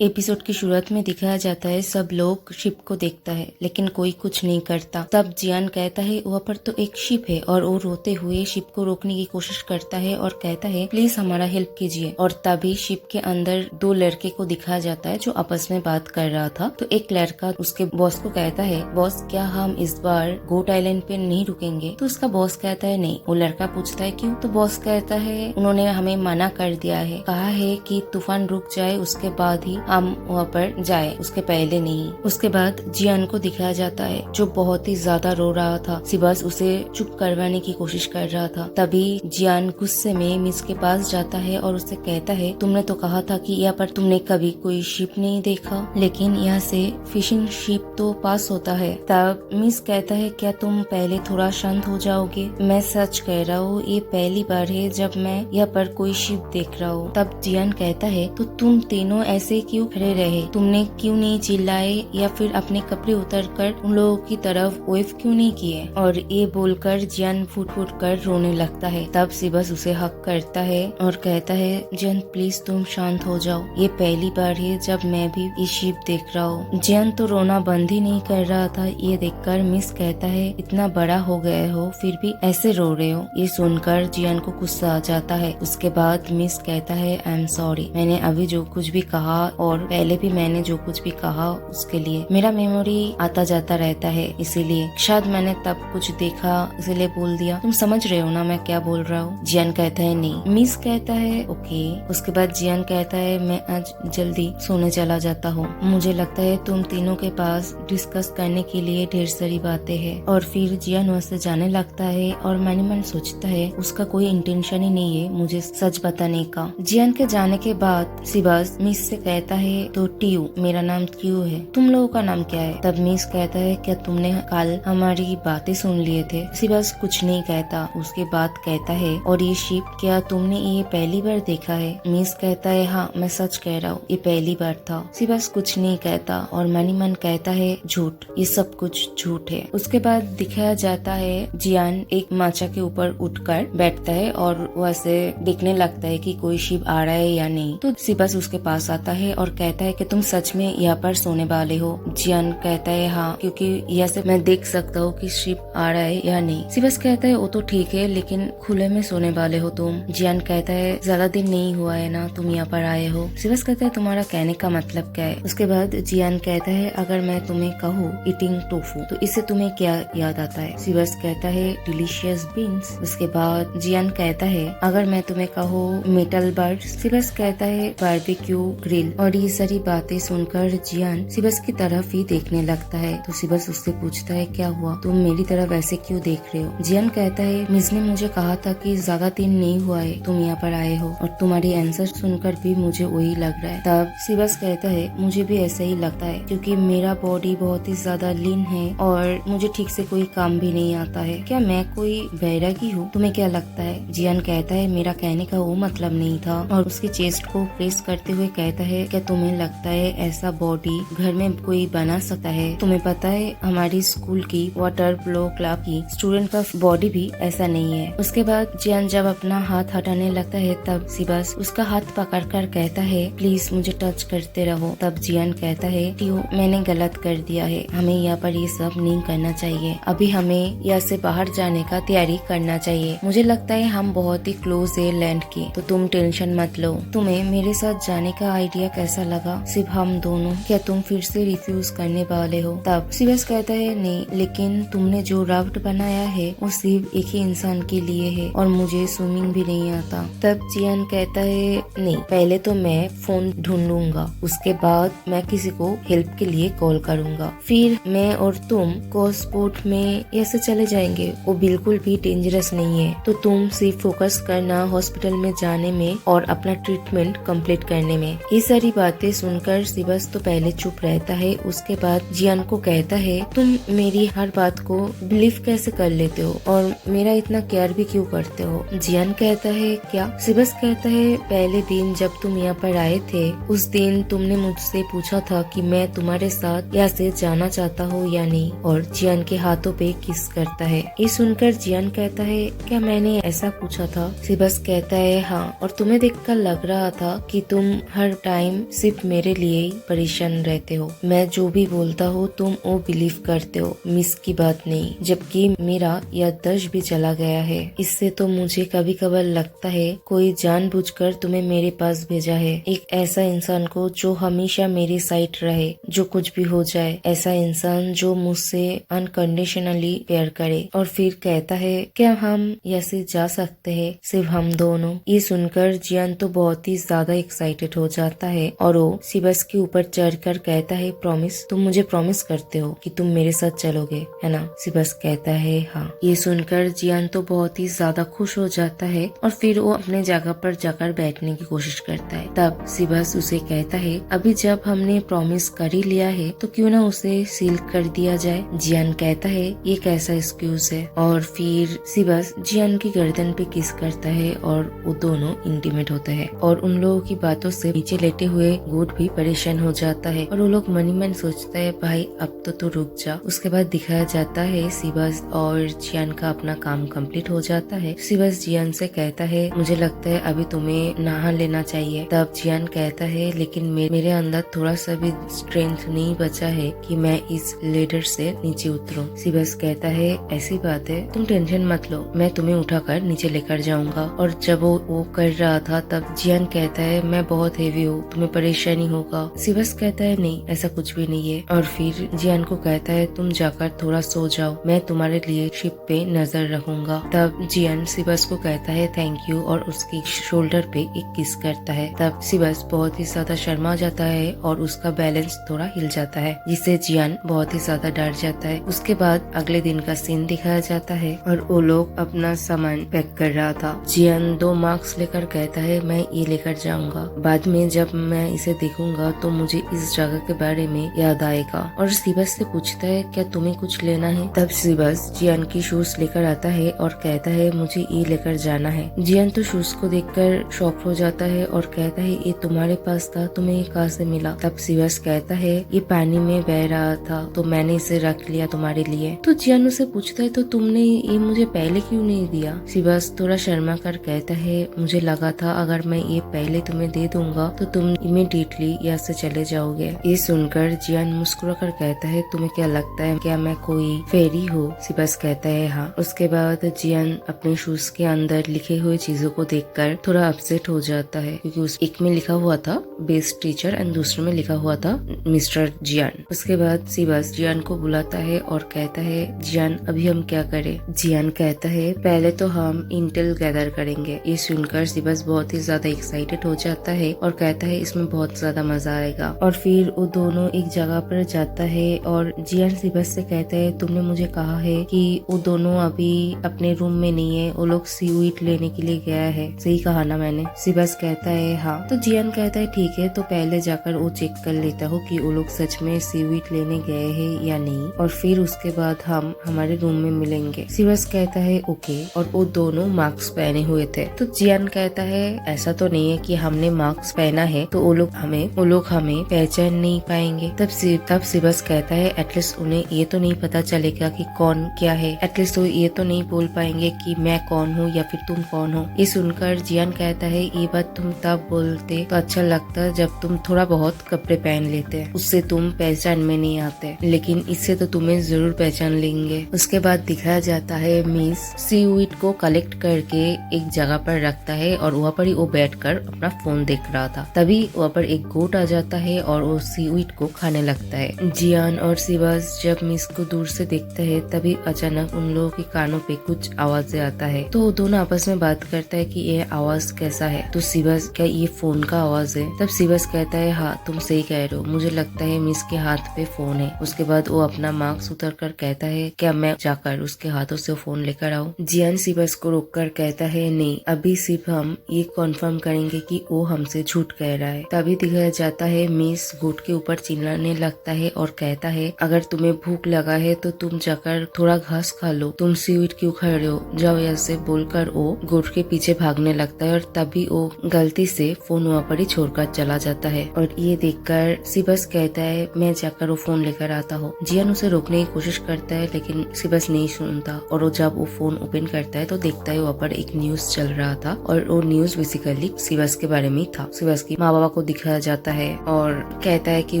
Episode की शुरुआत में दिखाया जाता है सब लोग शिप को देखता है लेकिन कोई कुछ नहीं करता। तब जियान कहता है वहाँ पर तो एक शिप है और वो रोते हुए शिप को रोकने की कोशिश करता है और कहता है प्लीज हमारा हेल्प कीजिए। और तभी शिप के अंदर दो लड़के को दिखाया जाता है जो आपस में बात कर रहा था। तो एक लड़का उसके बॉस को कहता है बॉस क्या हम इस बार गोट आइलैंड पे नहीं रुकेंगे? तो उसका बॉस कहता है नहीं। वो लड़का पूछता है क्यों? तो बॉस कहता है उन्होंने हमें मना कर दिया है, कहा है कि तूफान रुक जाए उसके बाद ही हम वहाँ पर जाए, उसके पहले नहीं। उसके बाद जियान को दिखाया जाता है जो बहुत ही ज्यादा रो रहा था। सिबस उसे चुप करवाने की कोशिश कर रहा था। तभी जियान गुस्से में मिस के पास जाता है और उससे कहता है तुमने तो कहा था कि यहाँ पर तुमने कभी कोई शिप नहीं देखा, लेकिन यहाँ से फिशिंग शिप तो पास होता है। तब मिस कहता है क्या तुम पहले थोड़ा शांत हो जाओगे? मैं सच कह रहा हूँ, ये पहली बार है जब मैं यहाँ पर कोई शिप देख रहा हूँ। तब जियान कहता है तो तुम तीनों ऐसे क्यों खड़े रहे? तुमने क्यों नहीं चिल्लाए या फिर अपने कपड़े उतारकर उन लोगों की तरफ वेव क्यों नहीं किए? और ये बोलकर जियान फुट फुट कर रोने लगता है। तब सिबस उसे हक करता है और कहता है जियान प्लीज तुम शांत हो जाओ, ये पहली बार है जब मैं भी ये शिप देख रहा हूँ। जियान तो रोना बंद ही नहीं कर रहा था। ये देखकर मिस कहता है इतना बड़ा हो गए हो फिर भी ऐसे रो रहे हो। ये सुनकर जियान को गुस्सा आ जाता है। उसके बाद मिस कहता है आई एम सॉरी, मैंने अभी जो कुछ भी कहा और पहले भी मैंने जो कुछ भी कहा उसके लिए मेरा मेमोरी आता जाता रहता है, इसीलिए शायद मैंने तब कुछ देखा इसीलिए बोल दिया। तुम समझ रहे हो ना मैं क्या बोल रहा हूँ? जियान कहता है नहीं। मिस कहता है ओके। उसके बाद जियान कहता है मैं आज जल्दी सोने चला जाता हूँ, मुझे लगता है तुम तीनों के पास डिस्कस करने के लिए ढेर सारी बातें हैं। और फिर जियान वहाँ से जाने लगता है और मन ही मन सोचता है उसका कोई इंटेंशन ही नहीं है मुझे सच बताने का। जियान के जाने के बाद सिबस मिस से कहता है तो टीयू, मेरा नाम टीयू है, तुम लोगों का नाम क्या है? तब मिस कहता है क्या तुमने कल हमारी बातें सुन लिए थे? सिबस कुछ नहीं कहता। उसके बाद कहता है और ये शिप क्या तुमने ये पहली बार देखा है? मिस कहता है हाँ मैं सच कह रहा हूँ, ये पहली बार था। सिबस कुछ नहीं कहता और मन ही मन कहता है झूठ, ये सब कुछ झूठ है। उसके बाद दिखाया जाता है जियान एक माचा के ऊपर उठकर बैठता है और वैसे देखने लगता है कि कोई शिप आ रहा है या नहीं। तो सिबस उसके पास आता है और कहता है कि तुम सच में यहाँ पर सोने वाले हो? जियान कहता है हाँ, क्योंकि यहाँ से मैं देख सकता हूँ कि शिप आ रहा है या नहीं। सिबस कहता है वो तो ठीक है लेकिन खुले में सोने वाले हो तुम? जियान कहता है ज्यादा दिन नहीं हुआ है ना तुम यहाँ पर आए हो। सिबस कहता है तुम्हारा कहने का मतलब क्या है? उसके बाद जियान कहता है अगर मैं तुम्हें कहूँ ईटिंग टोफू तो इससे तुम्हें क्या याद आता है? सिबस कहता है डिलीशियस बीन्स। उसके बाद जियान कहता है अगर मैं तुम्हें कहूँ मेटल बर्ड? सिबस कहता है बारबेक्यू ग्रिल। और ये सारी बातें सुनकर जियान सिबस की तरफ ही देखने लगता है। तो सिबस उससे पूछता है क्या हुआ, तुम मेरी तरफ ऐसे क्यों देख रहे हो? जियान कहता है मिस ने मुझे कहा था कि ज्यादा दिन नहीं हुआ है तुम यहाँ पर आए हो और तुम्हारी आंसर सुनकर भी मुझे वही लग रहा है। तब सिबस कहता है मुझे भी ऐसा ही लगता है क्योंकि मेरा बॉडी बहुत ही ज्यादा लीन है और मुझे ठीक से कोई काम भी नहीं आता है। क्या मैं कोई बैरागी हूँ? तुम्हें क्या लगता है? जियान कहता है मेरा कहने का वो मतलब नहीं था और उसकी चेस्ट को प्रेस करते हुए कहता है क्या तुम्हें लगता है ऐसा बॉडी घर में कोई बना सकता है? तुम्हें पता है हमारी स्कूल की वाटर पोलो क्लब की स्टूडेंट का बॉडी भी ऐसा नहीं है। उसके बाद जियान जब अपना हाथ हटाने लगता है तब सिबस उसका हाथ पकड़कर कहता है प्लीज मुझे टच करते रहो। तब जियान कहता है टीयू मैंने गलत कर दिया है, हमें यहाँ पर ये सब नहीं करना चाहिए, अभी हमें यहाँ से बाहर जाने का तैयारी करना चाहिए। मुझे लगता है हम बहुत ही क्लोज है लैंड के, तो तुम टेंशन मत लो। तुम्हें मेरे साथ जाने का आइडिया कैसा लगा? सिर्फ हम दोनों, क्या तुम फिर से रिफ्यूज करने वाले हो? तब सिबस कहता है नहीं, लेकिन तुमने जो राफ्ट बनाया है वो सिर्फ एक ही इंसान के लिए है और मुझे स्विमिंग भी नहीं आता। तब जियान कहता है नहीं, पहले तो मैं फोन ढूंढूंगा, उसके बाद मैं किसी को हेल्प के लिए कॉल करूंगा, फिर मैं और तुम कोस्पोर्ट में ऐसे चले जाएंगे, वो बिल्कुल भी डेंजरस नहीं है। तो तुम सिर्फ फोकस करना हॉस्पिटल में जाने में और अपना ट्रीटमेंट कंप्लीट करने में। ये सारी बातें सुनकर सिबस तो पहले चुप रहता है। उसके बाद जियान को कहता है तुम मेरी हर बात को बिलीव कैसे कर लेते हो और मेरा इतना केयर भी क्यों करते हो? जियान कहता है क्या? सिबस कहता है पहले दिन जब तुम यहाँ पर आए थे उस दिन तुमने मुझसे पूछा था कि मैं तुम्हारे साथ यहाँ से जाना चाहता हूँ या नहीं, और जियान के हाथों पे किस करता है। ये सुनकर जियान कहता है क्या मैंने ऐसा पूछा था? सिबस कहता है हाँ, और तुम्हें देखकर लग रहा था कि तुम हर टाइम सिर्फ मेरे लिए ही परेशान रहते हो। मैं जो भी बोलता हूँ तुम वो बिलीव करते हो, मिस की बात नहीं, जबकि मेरा याददाश्त भी चला गया है। इससे तो मुझे कभी कभार लगता है कोई जानबूझकर तुम्हें मेरे पास भेजा है, एक ऐसा इंसान को जो हमेशा मेरी साइड रहे, जो कुछ भी हो जाए, ऐसा इंसान जो मुझसे अनकंडीशनली प्यार करे। और फिर कहता है क्या हम ऐसे जा सकते हैं, सिर्फ हम दोनों। ये सुनकर जियान तो बहुत ही ज्यादा एक्साइटेड हो जाता है और वो सिबस के ऊपर चढ़कर कहता है प्रॉमिस, तुम मुझे प्रॉमिस करते हो कि तुम मेरे साथ चलोगे, है ना? सिबस कहता है हाँ। ये सुनकर जियान तो बहुत ही ज्यादा खुश हो जाता है और फिर वो अपने जगह पर जाकर बैठने की कोशिश करता है। तब सिबस उसे कहता है अभी जब हमने प्रॉमिस कर ही लिया है तो क्यों ना उसे सील कर दिया जाए। जियान कहता है ये कैसा एक्सक्यूज है, और फिर सिबस जियान की गर्दन पे किस करता है और वो दोनों इंटीमेट होते हैं। और उन लोगों की बातों से नीचे लेटे हुए गुड भी परेशान हो जाता है और वो लोग मन ही मन सोचता है भाई अब तो रुक जा। उसके बाद दिखाया जाता है सिबस और जियान का अपना काम कंप्लीट हो जाता है। सिबस जियान से कहता है मुझे लगता है अभी तुम्हें नहा लेना चाहिए। तब जियान कहता है लेकिन मेरे अंदर थोड़ा सा भी स्ट्रेंथ नहीं बचा है कि मैं इस लेडर से नीचे उतरूं। सिबस कहता है ऐसी बात है, तुम टेंशन मत लो, मैं तुम्हें उठाकर नीचे लेकर जाऊंगा। और जब वो कर रहा था तब जियान कहता है मैं बहुत हेवी हूँ, तुम्हें परेशानी होगा। सिबस कहता है नहीं ऐसा कुछ भी नहीं है। और फिर जियान को कहता है तुम जाकर थोड़ा सो जाओ, मैं तुम्हारे लिए शिप पे नजर रखूंगा। तब जियान सिबस को कहता है थैंक यू और उसकी शोल्डर पे एक किस करता है। तब सिबस बहुत ही ज्यादा शर्मा जाता है और उसका बैलेंस थोड़ा हिल जाता है, जिससे जियान बहुत ही ज्यादा डर जाता है। उसके बाद अगले दिन का सीन दिखाया जाता है और वो लोग अपना सामान पैक कर रहा था। जियान 2 मार्क्स लेकर कहता है मैं ये लेकर जाऊंगा, बाद में जब मैं इसे देखूंगा तो मुझे इस जगह के बारे में याद आएगा। और सिबस से पूछता है क्या तुम्हें कुछ लेना है। तब सिबस जियान की शूज लेकर आता है और कहता है मुझे ये लेकर जाना है। जियान तो शूज को देखकर शॉक हो जाता है और कहता है ये तुम्हारे पास था, तुम्हें ये कहाँ से मिला। तब सिबस कहता है ये पानी में बह रहा था तो मैंने इसे रख लिया तुम्हारे लिए। तो जियान उसे पूछता है तो तुमने ये मुझे पहले क्यों नहीं दिया। सिबस थोड़ा शर्मा कर कहता है मुझे लगा था अगर मैं ये पहले तुम्हें दे दूंगा तो तुम इमीडिएटली यहाँ से चले जाओगे। ये सुनकर जियान मुस्कुरा कर कहता है तुम्हें क्या लगता है क्या मैं कोई फेरी हूँ। सिबस कहता है हाँ। उसके बाद जियान अपने शूज के अंदर लिखे हुए चीजों को देखकर थोड़ा अपसेट हो जाता है, क्योंकि उस एक में लिखा हुआ था बेस्ट टीचर एंड दूसरे में लिखा हुआ था मिस्टर जियान। उसके बाद सिबस जियान को बुलाता है और कहता है जियान अभी हम क्या करें। जियान कहता है पहले तो हम इंटेल गैदर करेंगे। ये सुनकर सिबस बहुत ही ज्यादा एक्साइटेड हो जाता है और कहता है इसमें बहुत ज्यादा मजा आएगा। और फिर वो दोनों एक जगह पर जाता है और जियान सिबस से कहता है तुमने मुझे कहा है कि वो दोनों अभी अपने रूम में नहीं है, वो लोग सीवीड लेने के लिए गया है, सही कहा ना मैंने। सिबस कहता है हाँ। तो जियान कहता है ठीक है तो पहले जाकर वो चेक कर लेता हूँ कि वो लोग सच में सीवीड लेने गए हैं या नहीं, और फिर उसके बाद हम हमारे रूम में मिलेंगे। सिबस कहता है ओके। और वो दोनों मास्क पहने हुए थे। तो जियान कहता है ऐसा तो नहीं है कि हमने मास्क पहना है तो वो लोग हमें पहचान नहीं पाएंगे। तब सिबस कहता है एटलीस्ट उन्हें ये तो नहीं पता चलेगा कि कौन क्या है, एटलीस्ट वो ये तो नहीं बोल पाएंगे कि मैं कौन हूँ या फिर तुम कौन हो। ये सुनकर जियान कहता है ये बात तुम तब बोलते तो अच्छा लगता जब तुम थोड़ा बहुत कपड़े पहन लेते, उससे तुम पहचान में नहीं आते, लेकिन इससे तो तुम्हें जरूर पहचान लेंगे। उसके बाद दिखाया जाता है मिस सीवीड को कलेक्ट करके एक जगह पर रखता है और वहाँ पर ही वो बैठकर अपना फोन देख रहा था। तभी वहाँ पर एक गोट आ जाता है और वो सीवीड को खाने लगता है। जियान और सिबस जब मिस को दूर से देखता है तभी अचानक उन लोगों के कानों पे कुछ आवाजें आता है। तो वो दोनों आपस में बात करता है कि ये आवाज कैसा है। तो सिबस क्या ये फोन का आवाज है। तब सिबस कहता है हाँ तुम सही कह रहे हो, मुझे लगता है मिस के हाथ पे फोन है। उसके बाद वो अपना मास्क उतर कर कहता है क्या मैं जाकर उसके हाथों से फोन लेकर आऊँ। जियान सिबस को रोक कर कहता है नहीं, अभी सिर्फ हम ये कंफर्म करेंगे कि वो हमसे झूठ कह रहा है। तभी दिखाया जाता है मिस गोट के ऊपर चिल्लाने लगता है और कहता है अगर तुम्हें भूख लगा है तो तुम जाकर थोड़ा घास खा लो, तुम सीवीड क्यों खा रहे हो, जाओ ऐसे बोलकर वो गोट के पीछे भागने लगता है और तभी वो गलती से फोन वहाँ पर ही छोड़कर चला जाता है। और ये देखकर सिबस कहता है मैं जाकर वो फोन लेकर आता हूँ। जियान उसे रोकने की कोशिश करता है लेकिन सिबस नहीं सुनता और वो जब वो फोन ओपन करता है तो देखता है वहाँ पर एक न्यूज चल रहा था और वो न्यूज बेसिकली सिबस के बारे में था। सिबस की माँ बाबा को दिखाया जाता है और कहता है कि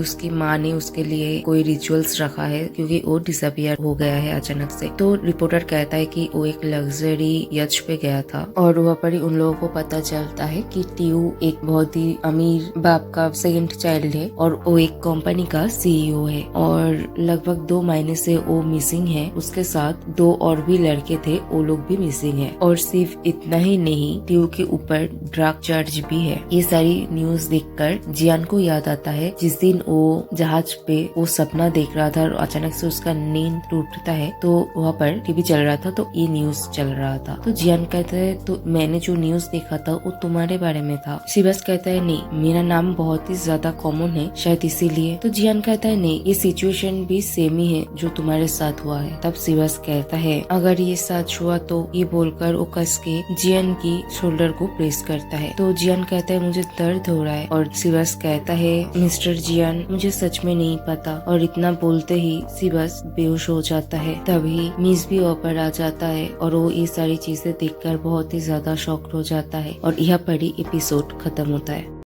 उसकी माँ ने उसके लिए कोई रिचुअल्स रखा है क्योंकि वो डिसअपियर हो गया है अचानक से। तो रिपोर्टर कहता है कि वो एक लग्जरी यच पे गया था और वहाँ पर ही उन लोगों को पता चलता है कि टीयू एक बहुत ही अमीर बाप का सेकंड चाइल्ड है और वो एक कंपनी का सीईओ है और लगभग 2 महीने से वो मिसिंग है। उसके साथ 2 और भी लड़के थे, वो लोग भी मिसिंग है। और सिर्फ इतना ही नहीं, टीयू के ऊपर ड्रग चार्ज भी है। ये सारी न्यूज देखकर जियान को याद आता है जिस दिन वो जहाज पे वो सपना देख रहा था और अचानक से उसका नींद टूटता है। तो वहाँ पर टीवी चल रहा था तो ये न्यूज चल रहा था। तो जियान कहता है तो मैंने जो न्यूज देखा था वो तुम्हारे बारे में था। सिबस कहता है नहीं, मेरा नाम बहुत ही ज्यादा कॉमन है शायद इसीलिए। तो जियान कहता है नहीं, ये सिचुएशन भी सेम ही है जो तुम्हारे साथ हुआ है। तब सिबस कहता है अगर ये सच हुआ तो ये बोलकर वो कस के जियान की शोल्डर को प्रेस करता है। तो जियान कहता है मुझे दर्द हो रहा है और सिबस कहता है मिस्टर जियान मुझे सच में नहीं पता। और इतना बोलते ही सिबस बेहोश हो जाता है। तभी मिस भी ऊपर आ जाता है और वो ये सारी चीजें देखकर बहुत ही ज्यादा शॉक्ड हो जाता है और यहाँ पर ही एपिसोड खत्म होता है।